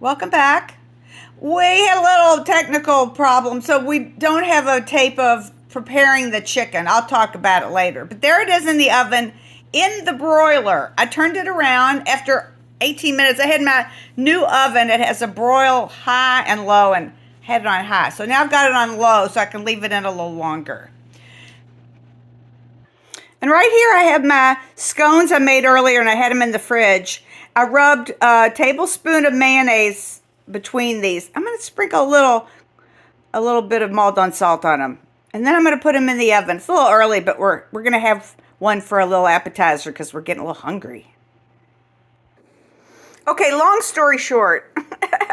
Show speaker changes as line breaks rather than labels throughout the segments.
Welcome back. We had a little technical problem, so we don't have a tape of preparing the chicken. I'll talk about it later. But there it is in the oven, in the broiler. I turned it around after 18 minutes. I had my new oven. It has a broil high and low, and had it on high. So now I've got it on low so I can leave it in a little longer. And right here I have my scones I made earlier, and I had them in the fridge. I rubbed a tablespoon of mayonnaise between these. I'm going to sprinkle a little bit of Maldon salt on them. And then I'm going to put them in the oven. It's a little early, but we're going to have one for a little appetizer because we're getting a little hungry. Okay, long story short,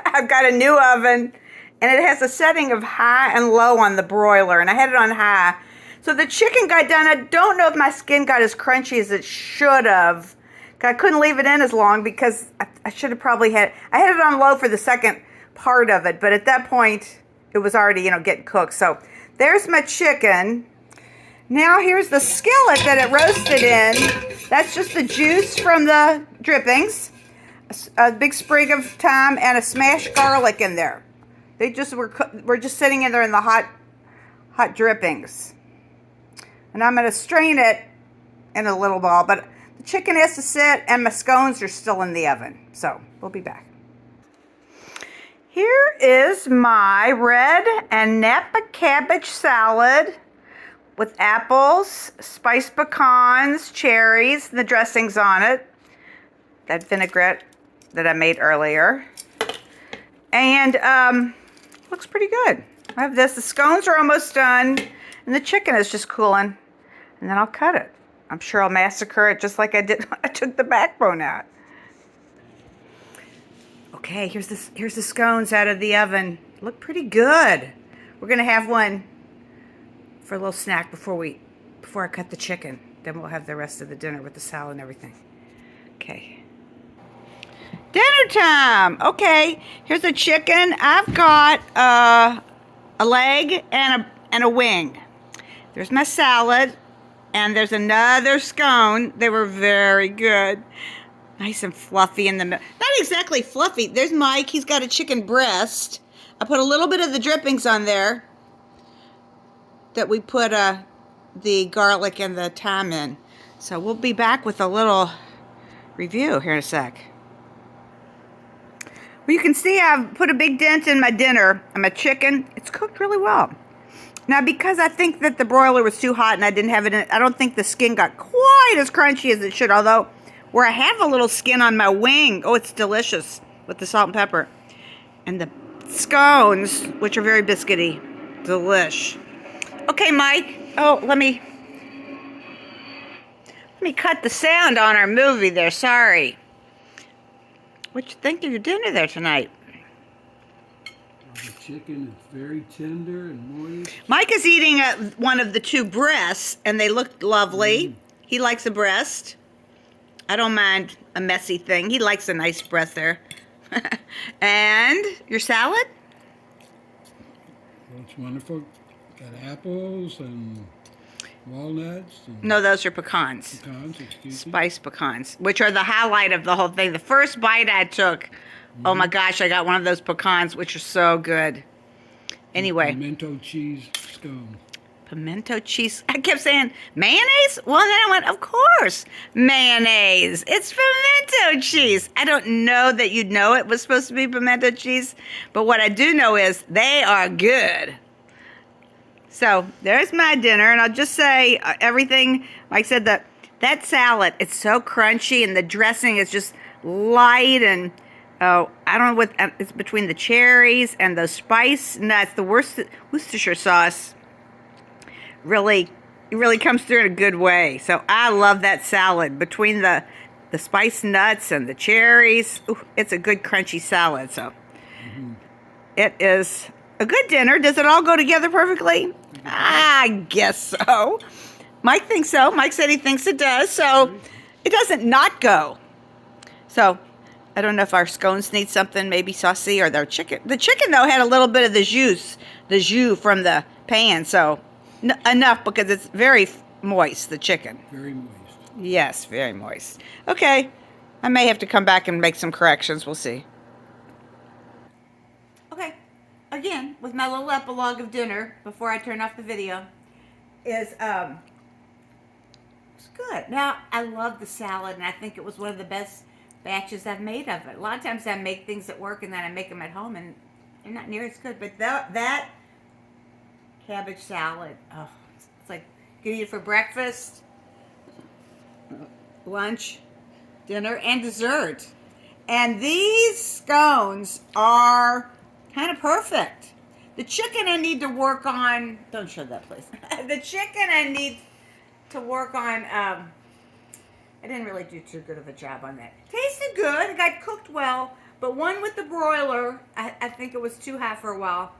I've got a new oven, and it has a setting of high and low on the broiler, and I had it on high. So the chicken got done. I don't know if my skin got as crunchy as it should have. I couldn't leave it in as long because I should have probably I had it on low for the second part of it, but at that point it was already, getting cooked. So there's my chicken. Now here's the skillet that it roasted in. That's just the juice from the drippings, a big sprig of thyme, and a smashed garlic in there. They just were just sitting in there in the hot drippings. And I'm going to strain it in a little ball, but the chicken has to sit, and my scones are still in the oven. So we'll be back. Here is my red and Napa cabbage salad with apples, spiced pecans, cherries, the dressings on it, that vinaigrette that I made earlier. And looks pretty good. I have this. The scones are almost done, and the chicken is just cooling. And then I'll cut it. I'm sure I'll massacre it just like I did when I took the backbone out. Okay, here's the scones out of the oven. Look pretty good. We're gonna have one for a little snack before I cut the chicken. Then we'll have the rest of the dinner with the salad and everything. Okay. Dinner time. Okay, here's the chicken. I've got a leg and a wing. There's my salad. And there's another scone. They were very good. Nice and fluffy in the middle. Not exactly fluffy. There's Mike. He's got a chicken breast. I put a little bit of the drippings on there that we put the garlic and the thyme in. So we'll be back with a little review here in a sec. Well, you can see I've put a big dent in my dinner and my chicken. It's cooked really well. Now, because I think that the broiler was too hot and I didn't have it in it, I don't think the skin got quite as crunchy as it should. Although, where I have a little skin on my wing, oh, it's delicious with the salt and pepper. And the scones, which are very biscuity, delish. Okay, Mike. Oh, let me cut the sound on our movie there. Sorry. What you think of your dinner there tonight?
The chicken is very tender and moist.
Mike is eating one of the two breasts, and they look lovely. He likes a breast. I don't mind a messy thing. He likes a nice breast there. And your salad?
Well, it's wonderful. Got apples and walnuts. And
No, those are pecans.
pecans, excuse me.
Spiced pecans, which are the highlight of the whole thing. The first bite I took, oh my gosh, I got one of those pecans, which are so good. Anyway.
Pimento cheese scone.
Pimento cheese. I kept saying, mayonnaise? Well, then I went, of course, mayonnaise. It's pimento cheese. I don't know that you'd know it was supposed to be pimento cheese, but what I do know is they are good. So there's my dinner, and I'll just say everything, like I said, that salad, it's so crunchy, and the dressing is just light, and oh, I don't know what, it's between the cherries and those spice nuts. The Worcestershire sauce really comes through in a good way. So I love that salad between the spice nuts and the cherries. Ooh, it's a good crunchy salad. So It is a good dinner. Does it all go together perfectly? I guess so. Mike thinks so. Mike said he thinks it does. So it doesn't not go. So I don't know if our scones need something maybe saucy, or their chicken. The chicken, though, had a little bit of the jus from the pan. So enough, because it's very moist, the chicken.
Very moist.
Yes, very moist. Okay. I may have to come back and make some corrections. We'll see. again, with my little epilogue of dinner before I turn off the video, is it's good. Now, I love the salad, and I think it was one of the best batches I've made of it. A lot of times I make things at work, and then I make them at home, and they're not near as good. But that cabbage salad, oh, it's like you can eat it for breakfast, lunch, dinner, and dessert. And these scones are kind of perfect. The chicken I need to work on. Don't show that, please. The chicken I need to work on. I didn't really do too good of a job on that. Tasted good. It got cooked well. But one with the broiler, I think it was too hot for a while.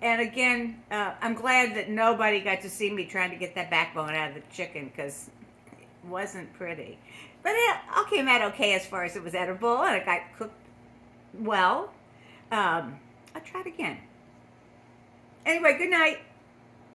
And again, I'm glad that nobody got to see me trying to get that backbone out of the chicken because it wasn't pretty. But it all came out okay as far as it was edible and it got cooked well. I'll try it again. Anyway, good night.